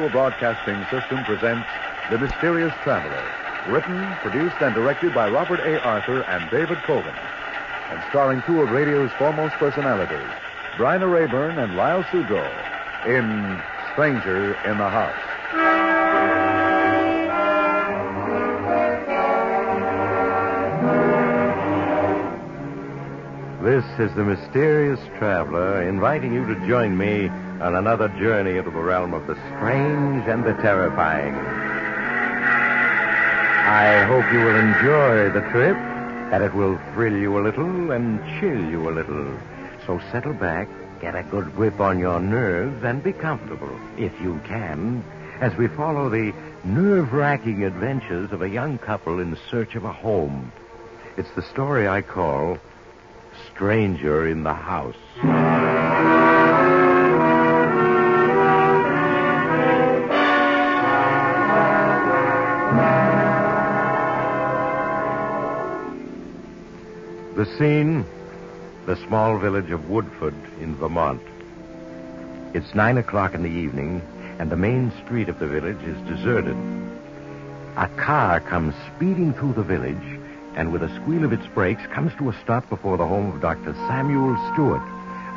Mutual Broadcasting System presents The Mysterious Traveler, written, produced, and directed by Robert A. Arthur and David Kogan, and starring two of radio's foremost personalities, Bryna Rayburn and Lyle Sudrow, in Stranger in the House. This is the Mysterious Traveler, inviting you to join me on another journey into the realm of the strange and the terrifying. I hope you will enjoy the trip, that it will thrill you a little and chill you a little. So settle back, get a good grip on your nerves, and be comfortable, if you can, as we follow the nerve-wracking adventures of a young couple in search of a home. It's the story I call Stranger in the House. The scene, the small village of Woodford in Vermont. It's 9 o'clock in the evening, and the main street of the village is deserted. A car comes speeding through the village, and with a squeal of its brakes comes to a stop before the home of Dr. Samuel Stewart.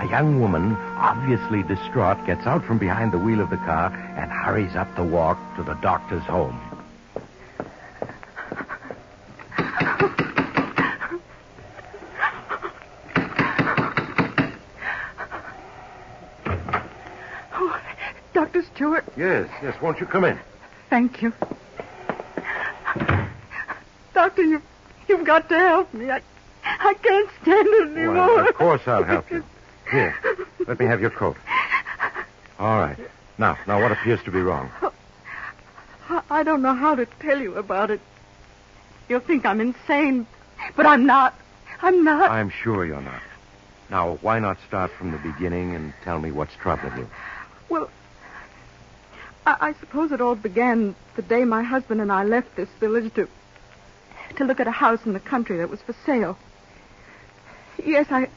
A young woman, obviously distraught, gets out from behind the wheel of the car and hurries up the walk to the doctor's home. Oh, Dr. Stewart. Yes, won't you come in? Thank you. Doctor, You've got to help me. I can't stand it anymore. Well, of course I'll help you. Here, let me have your coat. All right. Now, what appears to be wrong? I don't know how to tell you about it. You'll think I'm insane, but I'm not. I'm sure you're not. Now, why not start from the beginning and tell me what's troubling you? Well, I suppose it all began the day my husband and I left this village to look at a house in the country that was for sale. Yes, I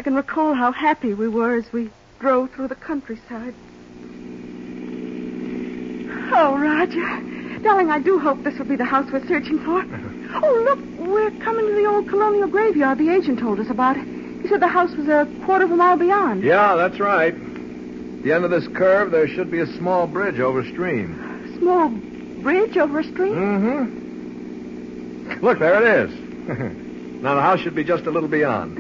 can recall how happy we were as we drove through the countryside. Oh, Roger. Darling, I do hope this will be the house we're searching for. Oh, look, we're coming to the old colonial graveyard the agent told us about. He said the house was a quarter of a mile beyond. Yeah, that's right. At the end of this curve, there should be a small bridge over stream. Small bridge over a stream? Mm-hmm. Look, there it is. Now, the house should be just a little beyond.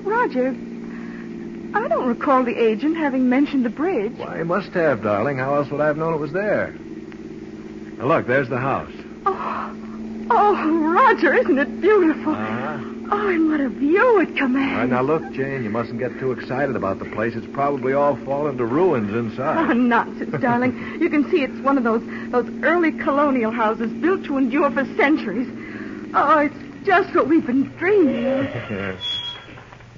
Roger, I don't recall the agent having mentioned the bridge. Why, he must have, darling. How else would I have known it was there? Now, look, there's the house. Oh, Roger, isn't it beautiful? Uh-huh. Oh, and what a view it commands. All right, now, look, Jane, you mustn't get too excited about the place. It's probably all fallen to ruins inside. Oh, nonsense, darling. You can see it's one of those early colonial houses built to endure for centuries. Oh, it's just what we've been dreaming of. Yes.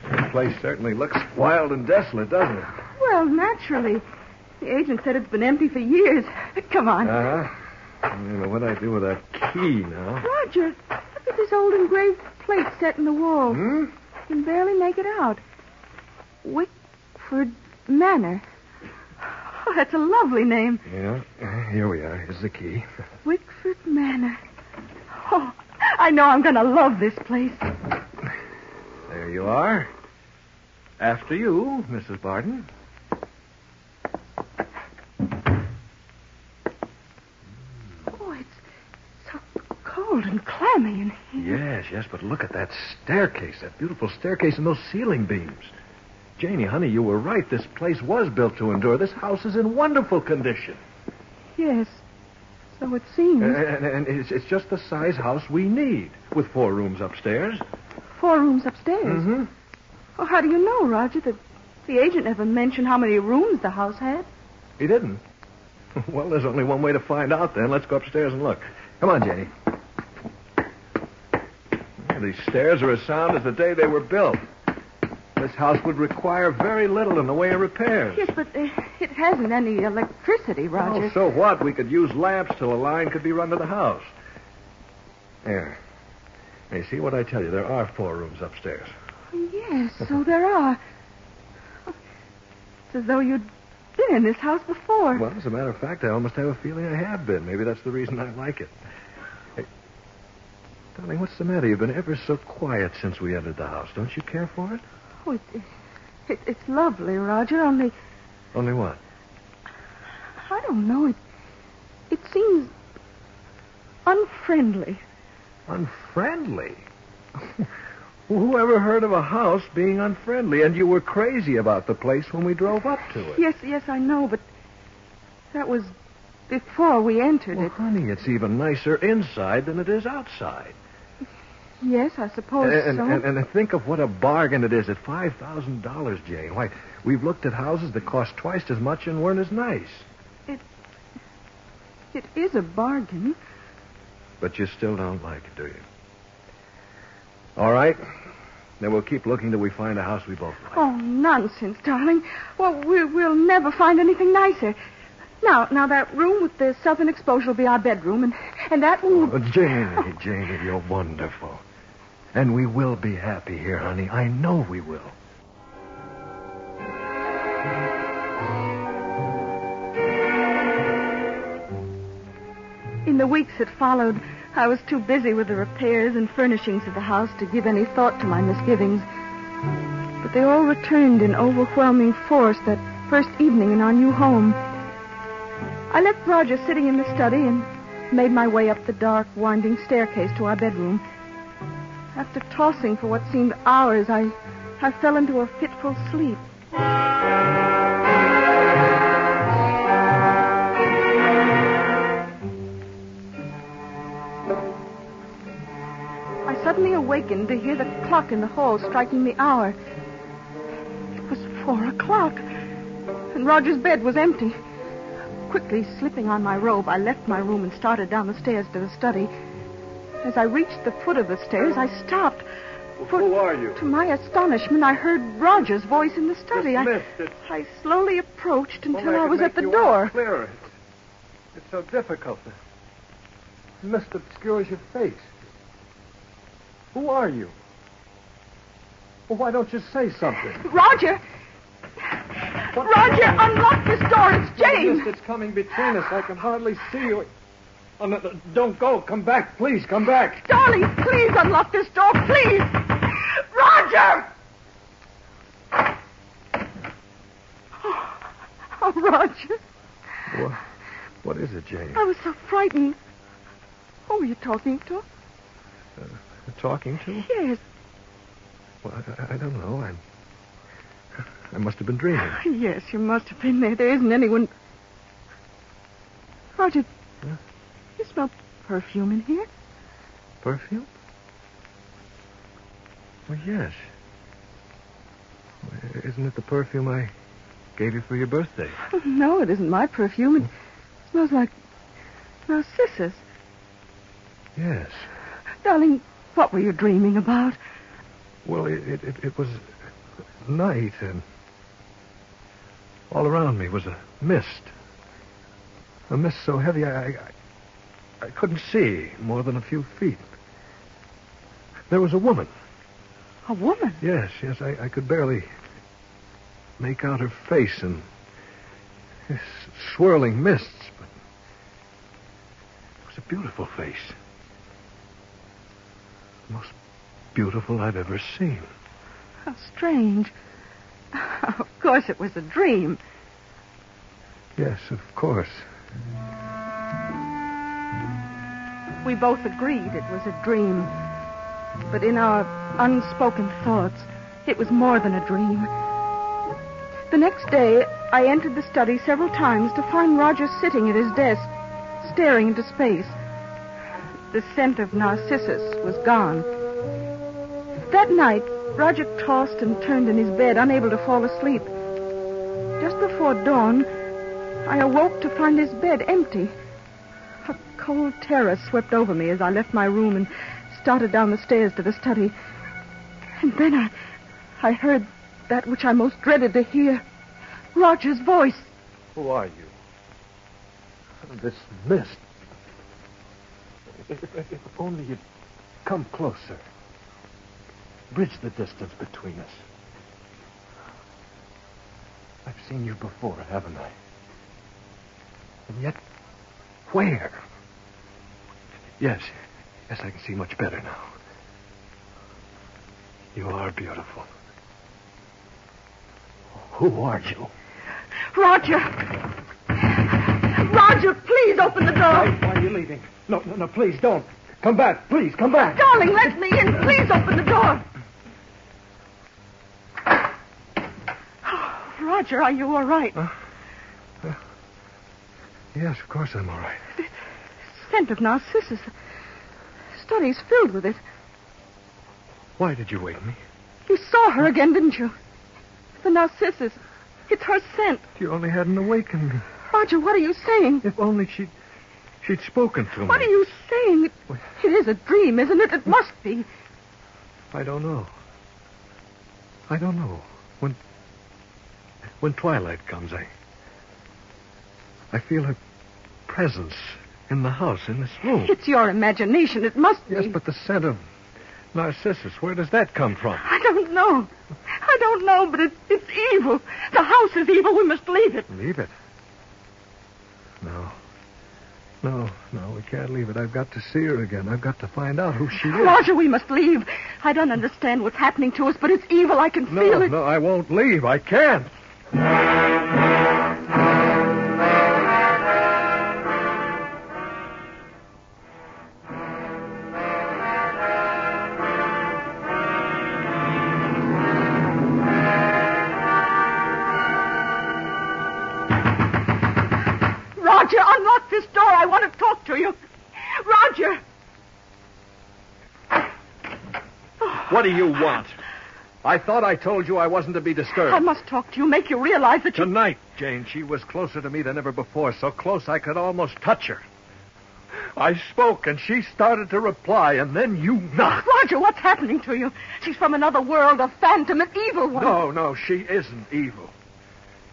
This place certainly looks wild and desolate, doesn't it? Well, naturally. The agent said it's been empty for years. Come on. Uh-huh. I don't know what I do with that key now. Roger, look at this old engraved plate set in the wall. You can barely make it out. Wickford Manor. Oh, that's a lovely name. Yeah, here we are. Here's the key. Wickford Manor. Oh, I know I'm going to love this place. There you are. After you, Mrs. Barton. Oh, it's so cold and clammy in here. Yes, but look at that staircase, that beautiful staircase and those ceiling beams. Janie, honey, you were right. This place was built to endure. This house is in wonderful condition. Yes, so it seems. And it's just the size house we need, with 4 rooms upstairs. 4 rooms upstairs? Mm-hmm. Oh, how do you know, Roger, that the agent never mentioned how many rooms the house had? He didn't. Well, there's only one way to find out, then. Let's go upstairs and look. Come on, Janie. These stairs are as sound as the day they were built. This house would require very little in the way of repairs. Yes, but it hasn't any electricity, Roger. Oh, so what? We could use lamps till a line could be run to the house. There. Now, you see what I tell you? There are 4 rooms upstairs. Yes, so there are. It's as though you'd been in this house before. Well, as a matter of fact, I almost have a feeling I have been. Maybe that's the reason I like it. Hey, darling, what's the matter? You've been ever so quiet since we entered the house. Don't you care for it? Oh, it's lovely, Roger, only... Only what? I don't know. It seems unfriendly. Unfriendly? Who ever heard of a house being unfriendly? And you were crazy about the place when we drove up to it. Yes, I know, but that was before we entered it. Honey, it's even nicer inside than it is outside. Yes, I suppose so. And think of what a bargain it is at $5,000, Jane. Why, we've looked at houses that cost twice as much and weren't as nice. It is a bargain. But you still don't like it, do you? All right. Then we'll keep looking till we find a house we both like. Oh, nonsense, darling. Well, we'll never find anything nicer. Now, that room with the southern exposure will be our bedroom, and that room... Oh, Janie, you're wonderful. And we will be happy here, honey. I know we will. In the weeks that followed, I was too busy with the repairs and furnishings of the house to give any thought to my misgivings. But they all returned in overwhelming force that first evening in our new home. I left Roger sitting in the study and made my way up the dark, winding staircase to our bedroom. After tossing for what seemed hours, I fell into a fitful sleep. I suddenly awakened to hear the clock in the hall striking the hour. It was 4:00, and Roger's bed was empty. Quickly slipping on my robe, I left my room and started down the stairs to the study. As I reached the foot of the stairs, I stopped. Who are you? To my astonishment, I heard Roger's voice in the study. I slowly approached until I was at the door. Clearer. It's so difficult. The mist obscures your face. Who are you? Well, why don't you say something? Roger! Roger, unlock this door. It's Jane. It's coming between us. I can hardly see you. Oh, no, don't go. Come back. Please, come back. Darling, please unlock this door. Please. Roger! Oh, Roger. What is it, Jane? I was so frightened. Who were you talking to? Talking to? Yes. Well, I don't know. I must have been dreaming. Yes, you must have been there. There isn't anyone... Roger, you smell perfume in here? Perfume? Well, yes. Isn't it the perfume I gave you for your birthday? Oh, no, it isn't my perfume. It smells like narcissus. Yes. Darling, what were you dreaming about? Well, it was night, and all around me was a mist. A mist so heavy I couldn't see more than a few feet. There was a woman. A woman? Yes, I could barely make out her face in this swirling mists, but it was a beautiful face. The most beautiful I've ever seen. How strange. Of course it was a dream. Yes, of course. We both agreed it was a dream. But in our unspoken thoughts, it was more than a dream. The next day, I entered the study several times to find Roger sitting at his desk, staring into space. The scent of narcissus was gone. That night, Roger tossed and turned in his bed, unable to fall asleep. Just before dawn, I awoke to find his bed empty. A cold terror swept over me as I left my room and started down the stairs to the study. And then I heard that which I most dreaded to hear. Roger's voice. Who are you? This mist. If only you'd come closer. Bridge the distance between us. I've seen you before, haven't I? And yet, where? Yes, I can see much better now. You are beautiful. Who are you? Roger! Roger, please open the door. Why are you leaving? No, please don't. Come back, please, come back. Darling, let me in. Please open the door. Oh, Roger, are you all right? Yes, of course I'm all right. The scent of narcissus. The study's filled with it. Why did you wake me? You saw her again, didn't you? The narcissus. It's her scent. You only hadn't awakened me. Roger, what are you saying? If only she'd spoken to me. What are you saying? It is a dream, isn't it? It must be. I don't know. When twilight comes, I feel her presence in the house, in this room. It's your imagination. It must be. Yes, but the scent of narcissus, where does that come from? I don't know, but it's evil. The house is evil. We must leave it. Leave it? No, we can't leave it. I've got to see her again. I've got to find out who she is. Roger, we must leave. I don't understand what's happening to us, but it's evil. I can feel it. No, I won't leave. I can't. Roger, unlock this door. I want to talk to you. Roger! What do you want? I thought I told you I wasn't to be disturbed. I must talk to you, make you realize that you... Tonight, Jane, she was closer to me than ever before, so close I could almost touch her. I spoke, and she started to reply, and then you knocked. Roger, what's happening to you? She's from another world, a phantom, an evil one. No, she isn't evil.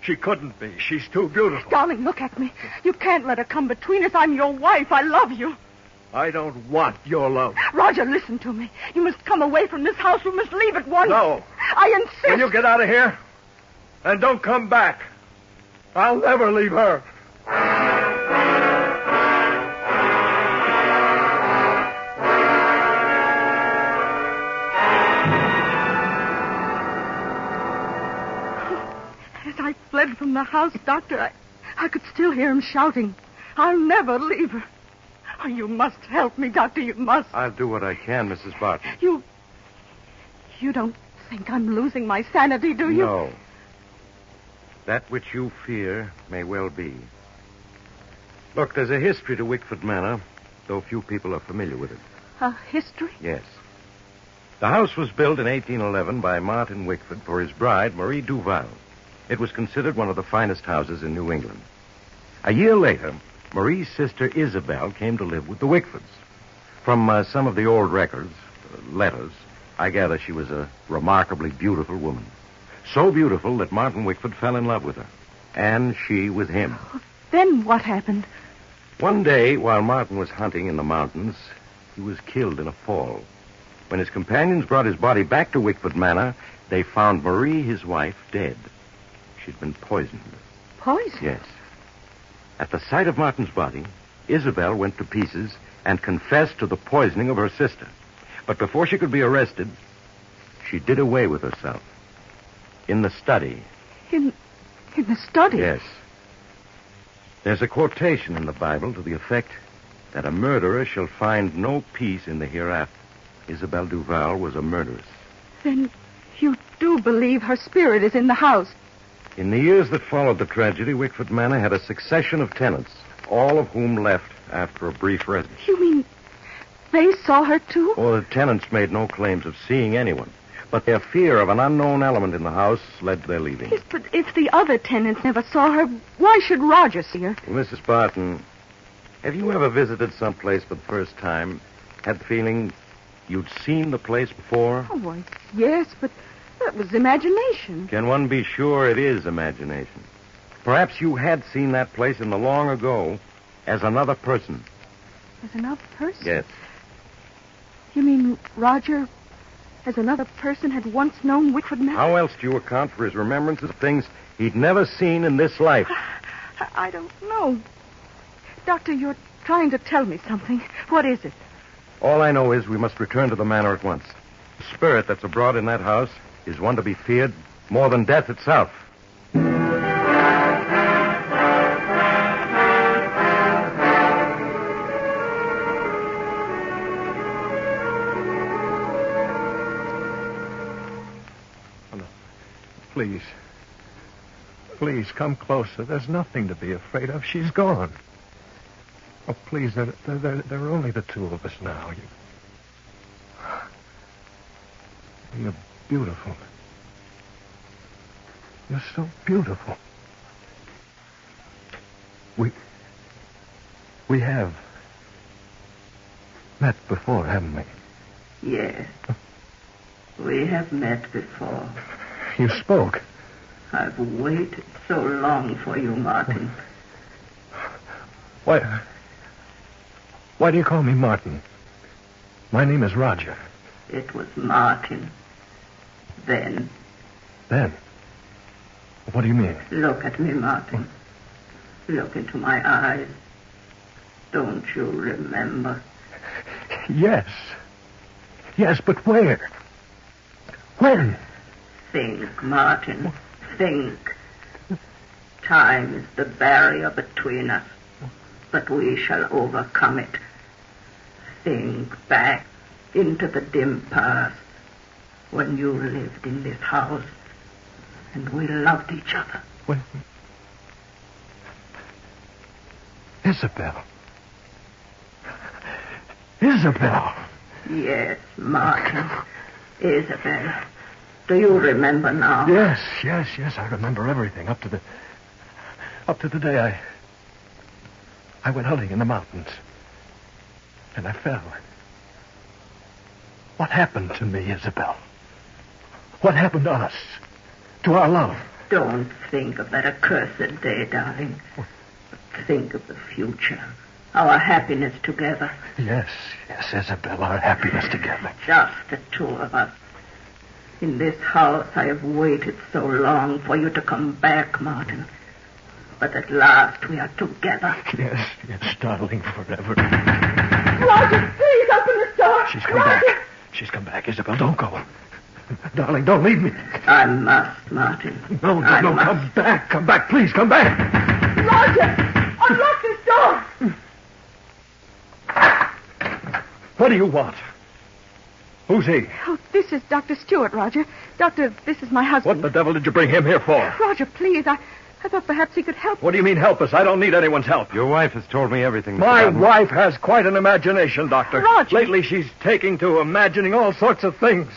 She couldn't be. She's too beautiful. Darling, look at me. You can't let her come between us. I'm your wife. I love you. I don't want your love. Roger, listen to me. You must come away from this house. We must leave at once. No. I insist. Will you get out of here? And don't come back. I'll never leave her. As I fled from the house, Doctor, I could still hear him shouting, "I'll never leave her." Oh, you must help me, Doctor. You must. I'll do what I can, Mrs. Barton. You don't think I'm losing my sanity, do you? No. That which you fear may well be. Look, there's a history to Wickford Manor, though few people are familiar with it. A history? Yes. The house was built in 1811 by Martin Wickford for his bride, Marie Duval. It was considered one of the finest houses in New England. A year later, Marie's sister Isabel came to live with the Wickfords. From some of the old records, letters, I gather she was a remarkably beautiful woman. So beautiful that Martin Wickford fell in love with her. And she with him. Then what happened? One day, while Martin was hunting in the mountains, he was killed in a fall. When his companions brought his body back to Wickford Manor, they found Marie, his wife, dead. She'd been poisoned. Poison? Yes. At the sight of Martin's body, Isabel went to pieces and confessed to the poisoning of her sister. But before she could be arrested, she did away with herself. In the study. In the study? Yes. There's a quotation in the Bible to the effect that a murderer shall find no peace in the hereafter. Isabel Duval was a murderess. Then you do believe her spirit is in the house? In the years that followed the tragedy, Wickford Manor had a succession of tenants, all of whom left after a brief residence. You mean they saw her too? Well, the tenants made no claims of seeing anyone, but their fear of an unknown element in the house led to their leaving. Yes, but if the other tenants never saw her, why should Roger see her? Well, Mrs. Barton, have you ever visited some place for the first time, had the feeling you'd seen the place before? Oh, why, yes, but that was imagination. Can one be sure it is imagination? Perhaps you had seen that place in the long ago as another person. As another person? Yes. You mean Roger as another person had once known Wickford Manor? How else do you account for his remembrances of things he'd never seen in this life? I don't know. Doctor, you're trying to tell me something. What is it? All I know is we must return to the manor at once. The spirit that's abroad in that house is one to be feared more than death itself. Please. Please, come closer. There's nothing to be afraid of. She's gone. Oh, please, there are only the two of us now. You're beautiful. You're so beautiful. We have met before, haven't we? Yes. We have met before. You spoke. I've waited so long for you, Martin. Why do you call me Martin? My name is Roger. It was Martin. Then. Then? What do you mean? Look at me, Martin. Look into my eyes. Don't you remember? Yes. Yes, but where? When? Think, Martin. Think. Time is the barrier between us, but we shall overcome it. Think back into the dim past when you lived in this house and we loved each other. When? Isabel. Isabel. Yes, Martin. Isabel. Do you remember now? Yes. I remember everything up to the day I went hunting in the mountains. And I fell. What happened to me, Isabel? What happened to us? To our love? Don't think of that accursed day, darling. But think of the future. Our happiness together. Yes, Isabel, our happiness together. Just the two of us. In this house, I have waited so long for you to come back, Martin. But at last we are together. Yes, darling, forever. Roger, please open the door. She's come back. She's come back, Isabel. Don't go. Darling, don't leave me. I must, Martin. No, come back. Come back, please, come back. Roger, unlock this door. What do you want? Who's he? Oh, this is Dr. Stewart, Roger. Doctor, this is my husband. What the devil did you bring him here for? Roger, please, I thought perhaps he could help. What do you mean help us? I don't need anyone's help. Your wife has told me everything. My wife has quite an imagination, Doctor. Roger. Lately she's taking to imagining all sorts of things.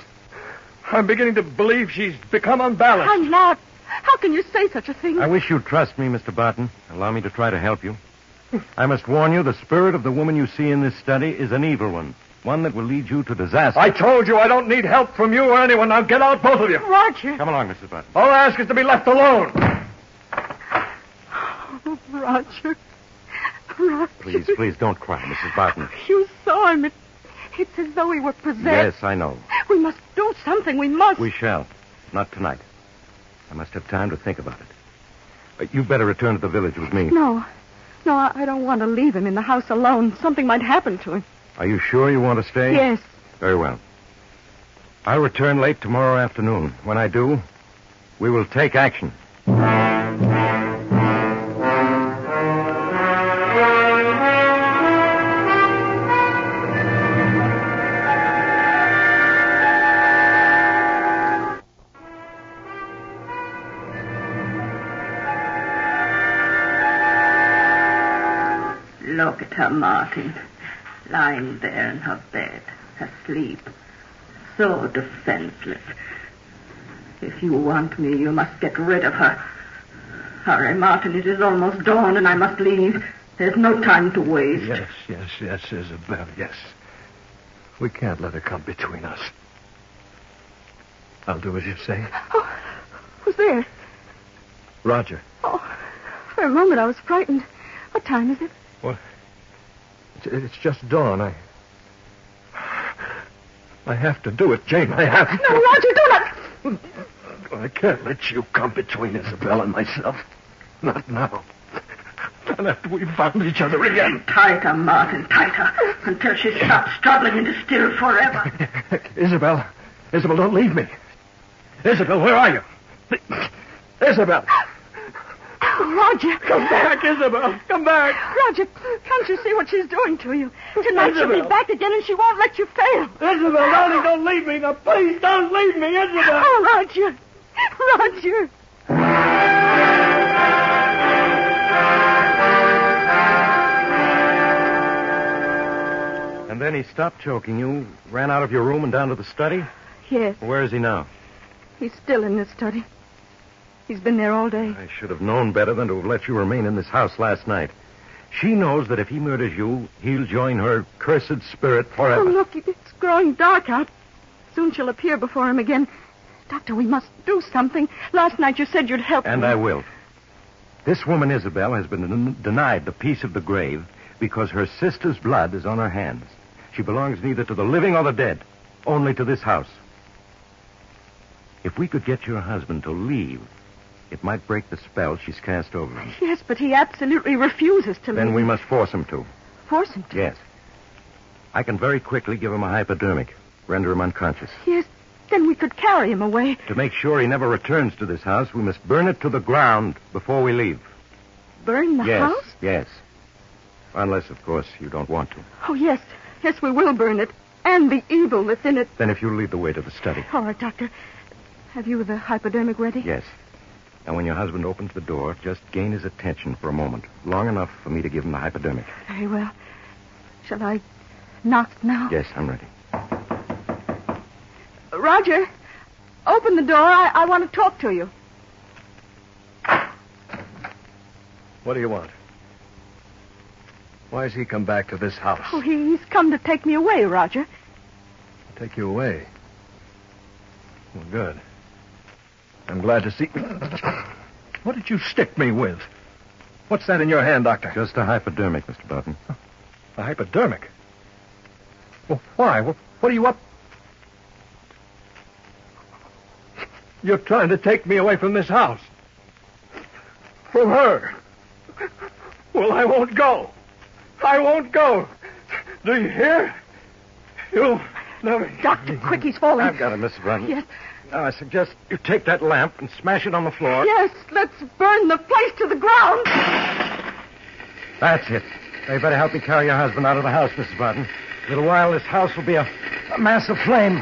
I'm beginning to believe she's become unbalanced. I'm not. How can you say such a thing? I wish you'd trust me, Mr. Barton. Allow me to try to help you. I must warn you, the spirit of the woman you see in this study is an evil one that will lead you to disaster. I told you I don't need help from you or anyone. Now get out, both of you. Roger. Come along, Mrs. Barton. All I ask is to be left alone. Oh, Roger. Please, don't cry, Mrs. Barton. You saw him. It's as though he were possessed. Yes, I know. We must do something. We must. We shall. Not tonight. I must have time to think about it. You'd better return to the village with me. No, I don't want to leave him in the house alone. Something might happen to him. Are you sure you want to stay? Yes. Very well. I'll return late tomorrow afternoon. When I do, we will take action. Look at her, Martin. Lying there in her bed, asleep. So defenseless. If you want me, you must get rid of her. Hurry, Martin, it is almost dawn and I must leave. There's no time to waste. Yes, Isabel, yes. We can't let her come between us. I'll do as you say. Oh, who's there? Roger. Oh, for a moment I was frightened. What time is it? Well, it's just dawn. I have to do it, Jane. I have to. No, Roger, do not. I can't let you come between Isabel and myself. Not now. Not after we've found each other again. Tighter, Martin, tighter, until she stops struggling into still forever. Isabel, don't leave me. Isabel, where are you? Isabel. Roger. Come back, Isabel. Come back. Roger, can't you see what she's doing to you? Tonight she'll be Isabel. back again and she won't let you fail. Isabel, darling, don't leave me. Now, please, don't leave me, Isabel. Oh, Roger. Roger. And then he stopped choking you, ran out of your room and down to the study? Yes, Where is he now? he's still in the study. He's been there all day. I should have known better than to have let you remain in this house last night. She knows that if he murders you, he'll join her cursed spirit Oh, forever. look, it's growing dark out. Soon she'll appear before him again. Doctor, we must do something. Last night you said you'd help And me. I will. This woman, Isabel, has been denied the peace of the grave because her sister's blood is on her hands. She belongs neither to the living or the dead, only to this house. If we could get your husband to leave, it might break the spell she's cast over him. Yes, but he absolutely refuses to Then leave. we must force him to. Force him to. Yes. I can very quickly give him a hypodermic, render him unconscious. Yes, then we could carry him away. To make sure he never returns to this house, we must burn it to the ground before we leave. Burn the Yes, house? yes. Unless, of course, you don't want to. Oh, yes. Yes, we will burn it. And the evil that's in it. Then if you'll lead the way to the study. All right, Doctor. Have you the hypodermic ready? Yes. And when your husband opens the door, just gain his attention for a moment. Long enough for me to give him the hypodermic. Very well. Shall I knock now? Yes, I'm ready. Roger, open the door. I want to talk to you. What do you want? Why has he come back to this house? Oh, he's come to take me away, Roger. Take you away. Well, good. I'm glad to see... What did you stick me with? What's that in your hand, Doctor? Just a hypodermic, Mr. Barton. A hypodermic? Well, why? What are you up... You're trying to take me away from this house. From her. Well, I won't go. I won't go. Do you hear? You'll never... Doctor, quick, he's falling. I've got it, Mrs. Barton. Yes. Now, I suggest you take that lamp and smash it on the floor. Yes, let's burn the place to the ground. That's it. Now, you better help me carry your husband out of the house, Mrs. Barton. In a little while, this house will be a mass of flame.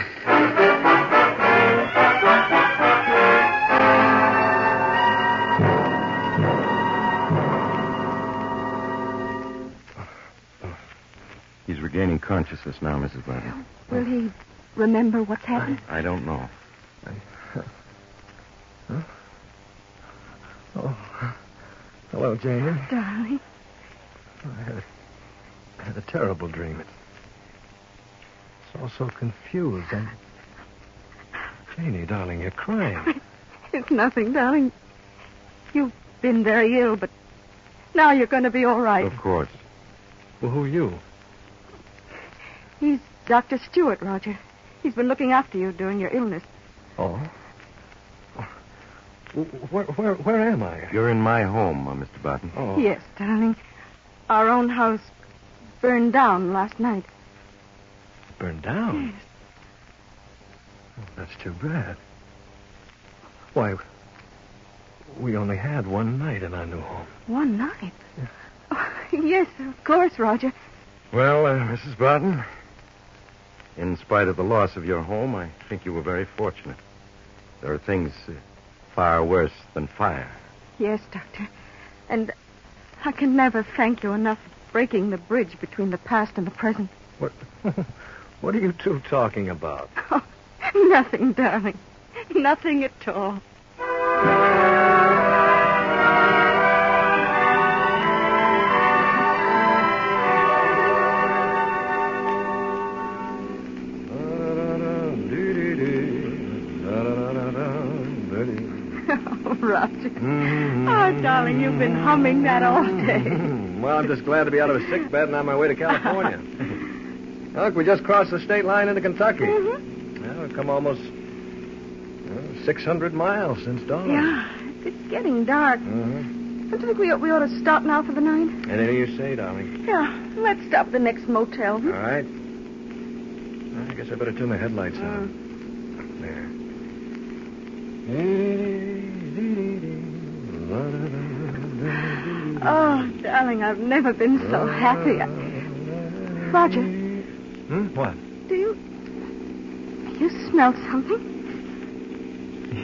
He's regaining consciousness now, Mrs. Barton. Will he remember what's happened? I don't know. Oh. Hello, Janie. Darling. I had a terrible dream. It's all so confused. Janie, darling, you're crying. It's nothing, darling. You've been very ill, but now you're going to be all right. Of course. Well, who are you? He's Dr. Stewart, Roger. He's been looking after you during your illness. Oh. Where am I? You're in my home, Mr. Barton. Oh. Yes, darling. Our own house burned down last night. Burned down? Yes. Oh, that's too bad. Why, we only had one night in our new home. One night? Yeah. Oh, yes, of course, Roger. Well, Mrs. Barton, in spite of the loss of your home, I think you were very fortunate. There are things far worse than fire. Yes, Doctor. And I can never thank you enough for breaking the bridge between the past and the present. What are you two talking about? Oh, nothing, darling. Nothing at all. Oh, Roger. Oh, darling, you've been humming that all day. Well, I'm just glad to be out of a sick bed and on my way to California. Look, we just crossed the state line into Kentucky. Mm-hmm. Well, we've come almost 600 miles since dawn. Yeah, it's getting dark. Mm-hmm. Don't you think we ought to stop now for the night? Anything you say, darling. Yeah, let's stop at the next motel. All right. I guess I better turn the headlights on. There. Oh, darling, I've never been so happy. Roger. What? Do you smell something?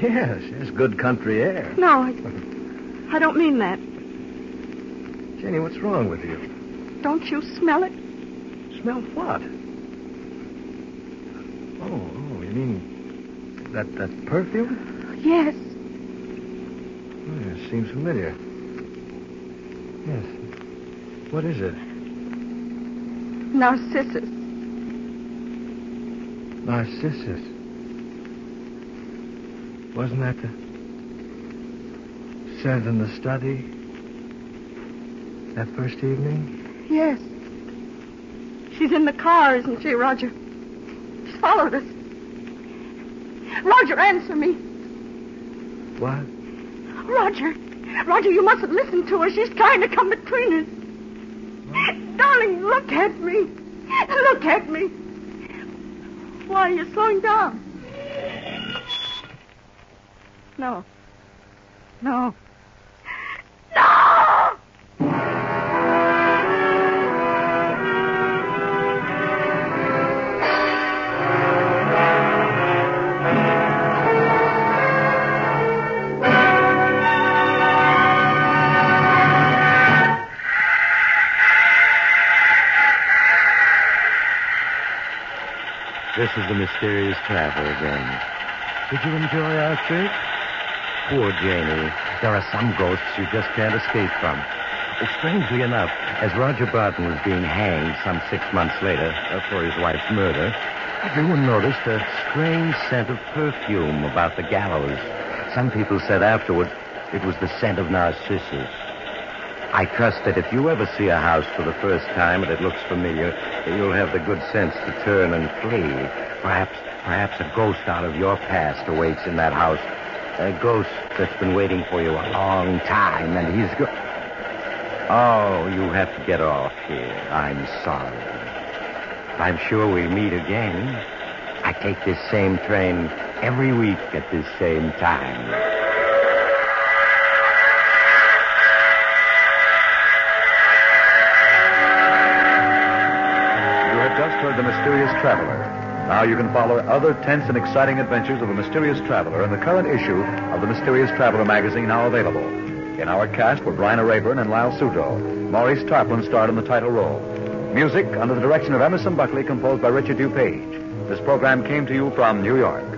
Yes, good country air. No, I don't mean that. Jenny, what's wrong with you? Don't you smell it? Smell what? Oh, you mean that perfume? Yes. Oh, it seems familiar. Yes. What is it? Narcissus. Narcissus. Wasn't that the scent in the study that first evening? Yes. She's in the car, isn't she, Roger? She's followed us. Roger, answer me. What? Roger, you mustn't listen to her. She's trying to come between us. Darling, look at me. Look at me. Why are you slowing down? No. No. No! This is the mysterious traveler again. Did you enjoy our trip? Poor Janie. There are some ghosts you just can't escape from. Strangely enough, as Roger Barton was being hanged some 6 months later for his wife's murder, everyone noticed a strange scent of perfume about the gallows. Some people said afterward it was the scent of narcissus. I trust that if you ever see a house for the first time and it looks familiar, you'll have the good sense to turn and flee. Perhaps a ghost out of your past awaits in that house. A ghost that's been waiting for you a long time, and he's Oh, you have to get off here. I'm sorry. I'm sure we'll meet again. I take this same train every week at this same time. Just heard The Mysterious Traveler. Now you can follow other tense and exciting adventures of a mysterious traveler in the current issue of the Mysterious Traveler magazine, now available. In our cast were Bryna Rayburn and Lyle Suto. Maurice Tarplin starred in the title role. Music under the direction of Emerson Buckley, composed by Richard DuPage. This program came to you from New York.